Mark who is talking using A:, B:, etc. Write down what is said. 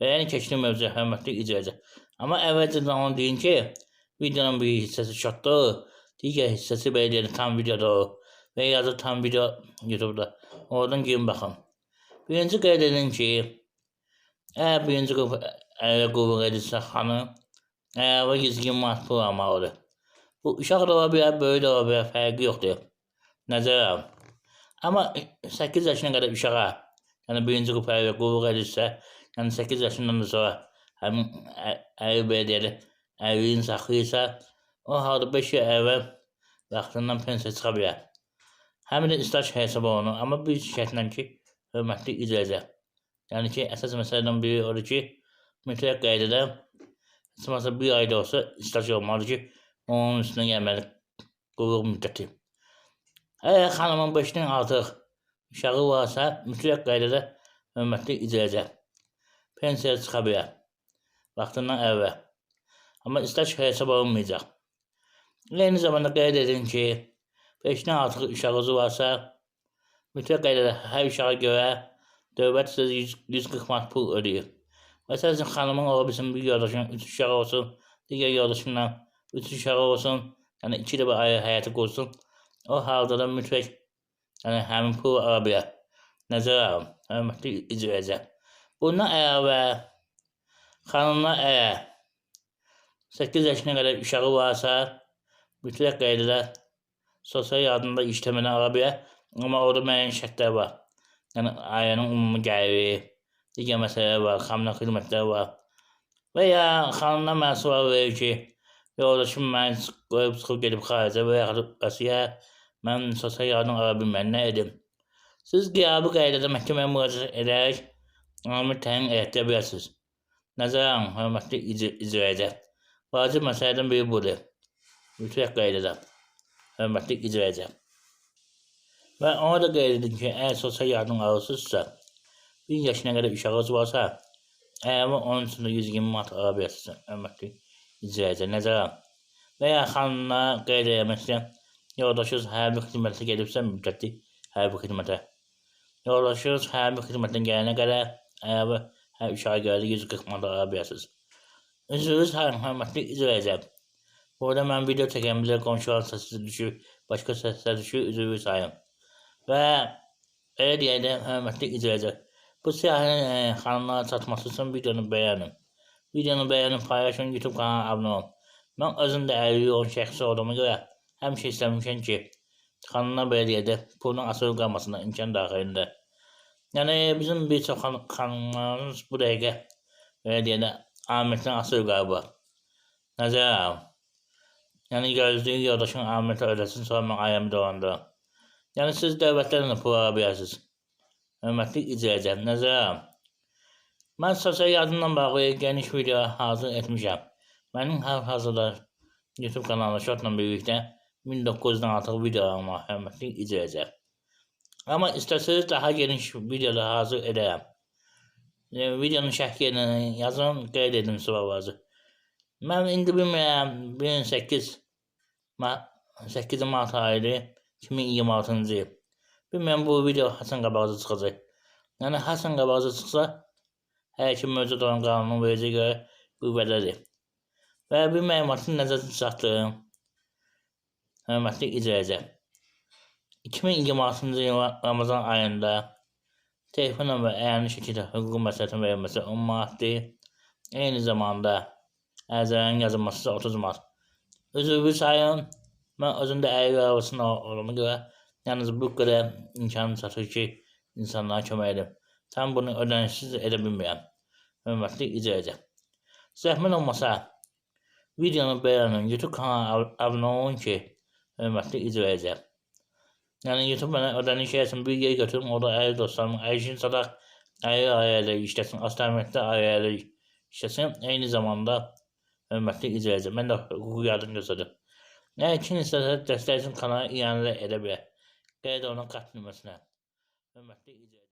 A: Və yəni keçdiyim mövzu hörmətli icracı. Amma əvvəlcədən onu deyim ki, videonun bir hissəsi şotdur, digər hissəsi belə deyək tam videodur və yazır tam video YouTube'da. Oradan girin baxın. Birinci qeyd edin ki, əgər birinci qulluq edirsə xanım, əlavə 120 manat pul almalıdır. Bu uşaq da ola bilər, böyük də ola bilər, fərqi yoxdur. Nəzərə alın. Amma 8 yaşına qədər uşağa, yəni birinci qrupaya qulluq edirsə, yəni 8 yaşından da sonra həmin əri belə deyək, əriliyin saxlayırsa, o halda 5 il əvvəl vaxtından pensiya çıxa bilər. Həm də istaj hesab olunur, amma bir şərtlə ki, hörmətli icracı. Yəni ki, əsas məsələdən biri odur ki, mütləq qaydada heç olmasa bir ayda olsa istaj olmalıdır ki, onun üstünə gəlməli qulluq müddəti. Əgər xanımın 5-dən artıq uşağı varsa, mütləq qaydada hörmətli icracı pensiyaya çıxa bilər vaxtından əvvəl. Amma istaj hesab olunmayacaq. Eyni zamanda qeyd edin ki, 5-dən artıq uşağınız varsa, mütləq qaydada hər uşağa görə dövlət sizə 140 manat pul ödəyir. Məsəl üçün, xanımın ola bilsin bir yoldaşının 3 uşağı olsun, digər yoldaşından 3 uşağı olsun, yəni 2 də bir ayrı həyatı qursun. O halda da mütləq yəni həmin pulu ala bilər. Nəzərə alın, hörmətli icracı. Bundan əlavə, xanımlar əgər 8 yaşına qədər uşağı varsa, mütləq qaydada sosial yardımda işləməni ala bilər. Amma orada müəyyən şərtlər var. Yəni ailənin ümumi gəliri, digər məsələlər var, xanımlar xidmətləri var. Və ya xanımlar məsulat verir ki, yoldaşım məni qoyub çıxıb gedib xaricə və yaxud Rusiyaya, mən sosial yardım ala bilməm, nə edim? Siz qiyabi qaydada məhkəməyə müraciət edərək amir təyin etdirə bilərsiniz. Nəzərə alın, hörmətli icracı. Vacib məsələdən biri budur. Mütləq qaydada, hörmətli icracı. Və ona da qeyd edin ki, əgər sosial yardım alırsınızsa, 1 yaşına qədər uşağınız varsa, əlavə onun üçün də 120 manat ala bilərsiniz, hörmətli icracı. Nəzərə alın. Və ya xanımlar qeyd etmək istəyən, yoldaşınız hərbi xidmətə gedibsə, müddətli hərbi xidmətə. Yoldaşınız hərbi xidmətdən gələnə qədər əlavə hər uşağa görə də 140 manat ala bilərsiniz. Üzrünüz hörmətli icracı. Burada mən video çəkən bizə qonşuların səsi düşür, başqa səslər düşür, üzrünüz sayın. Və elə deyək də, hörmətli icracı. Bu siyahının xanımlara çatması üçün videonu bəyənin. Videonu bəyənin, paylaşın, YouTube kanalına abunə olun. Mən özüm də 50-10 şəxsi olduğuma görə həmişə istəmişəm ki, xanımlar belə deyək də, pulun asılı qalmasına imkan daxilində. Yəni, bizim bir çox xanımlarımız bu dəqiqə belə deyək də, amətdən asılı qalıb. Nəzərə alın. Yəni, gözlüyü yoldaşın amətə ödəsin, sonra mən ayəmi dolandırım. Yəni, siz dövlətlərlə pul ala bilərsiniz. Hörmətli icracı, nəzərə alın. Mən sosial yardımla bağlı geniş video hazır etmişəm. Mənim hal-hazırda YouTube kanalında şotla birlikdə 1900-dən artıq videolarım var, hörmətli icracı. Amma istəsəniz daha geniş videoda hazır edərəm. Videonun şərh yerinə yazın, qeyd edin suallarınızı. Mən indi bilmirəm, 8 mart ayıdır, 2026-cı il. Bilmirəm, bu video haçan qabağıca çıxacaq. Yəni, haçan qabağıca çıxsa, hər kim mövcud olan qanunun verəcəyə görə qüvvədədir. Və bir məlumatın nəzərdə çatdırım, hörmətli icracı. 2026-cı il Ramazan ayında telefon və əyani şəkildə hüquq məsləhətinin verilməsi 10 manatdır. Eyni zamanda ərizələrin yazılması 30 manat. Üzrü sayın, mən özümdə əyri arasında olduğuma görə yalnız bu qədər imkanım çatır ki, insanlara kömək edim. Tam bunu ödənişsiz edə bilmirəm, hörmətli icracı. Zəhmət olmasa, videonu bəyənin, YouTube kanalına abunə olun ki, hörmətli icracı. Yəni, YouTube mənə ödəniş etsin, bir yer götürüm, orada əyri dostlarımın əyişini sataq, əyri ailədə işləsin, astərməkdə ailədə işləsin. Eyni zamanda, hörmətli icracı, mən də hüquq yardım göstərdim. Əgər kim istəsə dəstək üçün kanala iyanə edə bilər. Qeyd olunun qat nüməsinə. Hörmətli icracı.